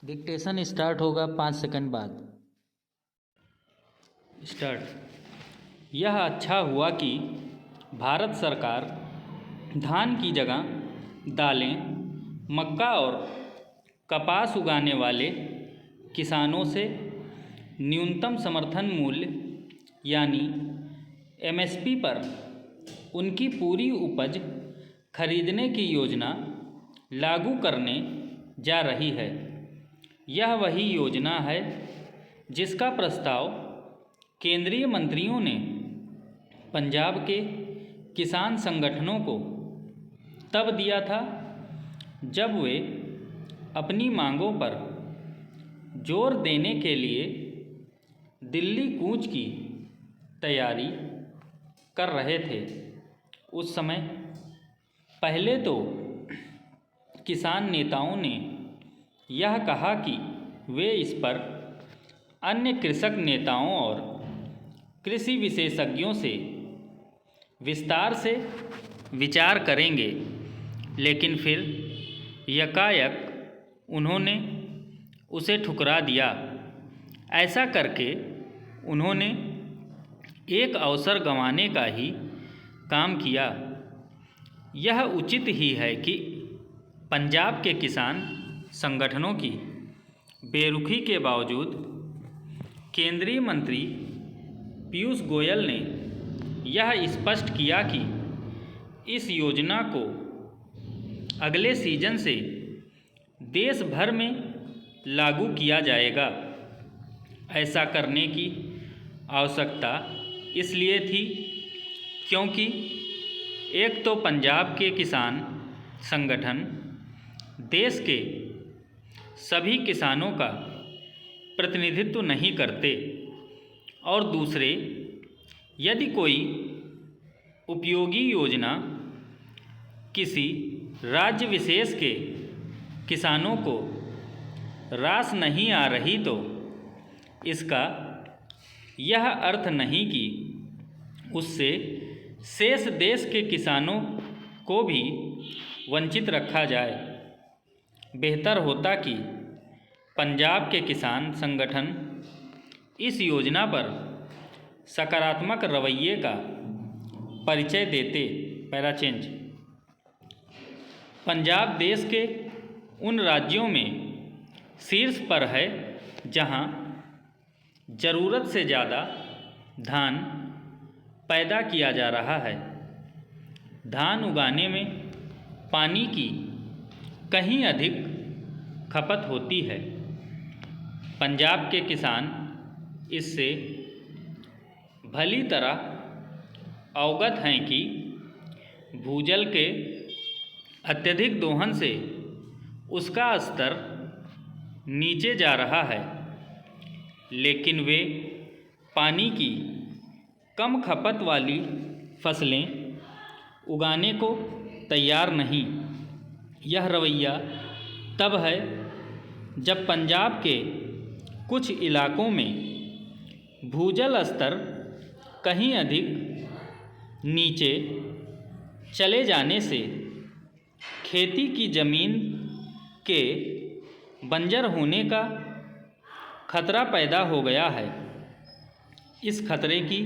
Dictation start होगा 5 second बाद। Start. यह अच्छा हुआ कि भारत सरकार धान की जगह दालें, मक्का और कपास उगाने वाले किसानों से न्यूनतम समर्थन मूल्य यानी एमएसपी पर उनकी पूरी उपज खरीदने की योजना लागू करने जा रही है। यह वही योजना है जिसका प्रस्ताव केंद्रीय मंत्रियों ने पंजाब के किसान संगठनों को तब दिया था जब वे अपनी मांगों पर जोर देने के लिए दिल्ली कूच की तैयारी कर रहे थे। उस समय पहले तो किसान नेताओं ने यह कहा कि वे इस पर अन्य कृषक नेताओं और कृषि विशेषज्ञों से विस्तार से विचार करेंगे, लेकिन फिर यकायक उन्होंने उसे ठुकरा दिया। ऐसा करके उन्होंने एक अवसर गंवाने का ही काम किया। यह उचित ही है कि पंजाब के किसान संगठनों की बेरुखी के बावजूद केंद्रीय मंत्री पीयूष गोयल ने यह स्पष्ट किया कि इस योजना को अगले सीजन से देश भर में लागू किया जाएगा। ऐसा करने की आवश्यकता इसलिए थी क्योंकि एक तो पंजाब के किसान संगठन देश के सभी किसानों का प्रतिनिधित्व नहीं करते और दूसरे, यदि कोई उपयोगी योजना किसी राज्य विशेष के किसानों को रास नहीं आ रही तो इसका यह अर्थ नहीं कि उससे शेष देश के किसानों को भी वंचित रखा जाए। बेहतर होता कि पंजाब के किसान संगठन इस योजना पर सकारात्मक रवैये का परिचय देते। Para change. पंजाब देश के उन राज्यों में शीर्ष पर है जहां ज़रूरत से ज़्यादा धान पैदा किया जा रहा है। धान उगाने में पानी की कहीं अधिक खपत होती है। पंजाब के किसान इससे भली तरह अवगत हैं कि भूजल के अत्यधिक दोहन से उसका स्तर नीचे जा रहा है, लेकिन वे पानी की कम खपत वाली फसलें उगाने को तैयार नहीं। यह रवैया तब है जब पंजाब के कुछ इलाकों में भूजल स्तर कहीं अधिक नीचे चले जाने से खेती की ज़मीन के बंजर होने का खतरा पैदा हो गया है। इस खतरे की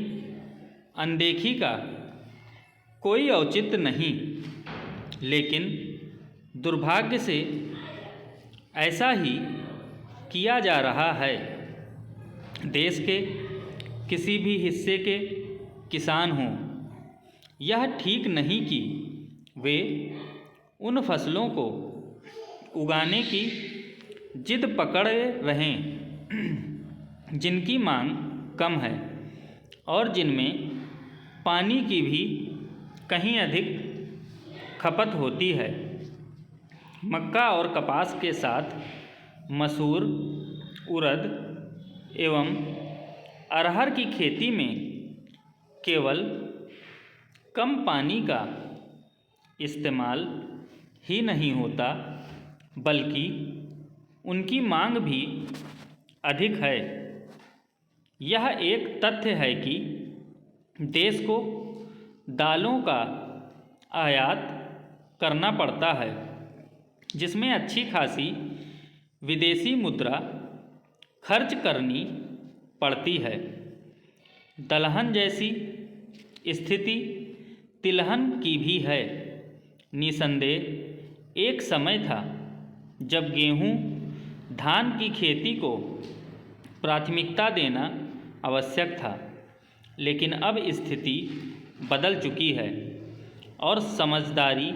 अनदेखी का कोई औचित्य नहीं, लेकिन दुर्भाग्य से ऐसा ही किया जा रहा है। देश के किसी भी हिस्से के किसान हों, यह ठीक नहीं कि वे उन फसलों को उगाने की जिद पकड़े रहें जिनकी मांग कम है और जिनमें पानी की भी कहीं अधिक खपत होती है। मक्का और कपास के साथ मसूर, उड़द एवं अरहर की खेती में केवल कम पानी का इस्तेमाल ही नहीं होता, बल्कि उनकी मांग भी अधिक है। यह एक तथ्य है कि देश को दालों का आयात करना पड़ता है, जिसमें अच्छी खासी विदेशी मुद्रा खर्च करनी पड़ती है। दलहन जैसी स्थिति तिलहन की भी है। निसंदेह एक समय था जब गेहूं, धान की खेती को प्राथमिकता देना आवश्यक था, लेकिन अब स्थिति बदल चुकी है और समझदारी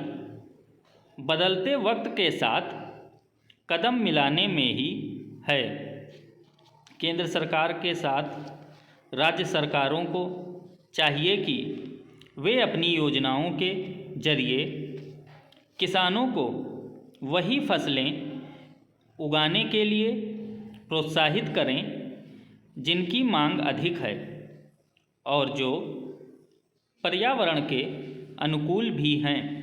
बदलते वक्त के साथ कदम मिलाने में ही है। केंद्र सरकार के साथ राज्य सरकारों को चाहिए कि वे अपनी योजनाओं के जरिए किसानों को वही फसलें उगाने के लिए प्रोत्साहित करें जिनकी मांग अधिक है और जो पर्यावरण के अनुकूल भी हैं।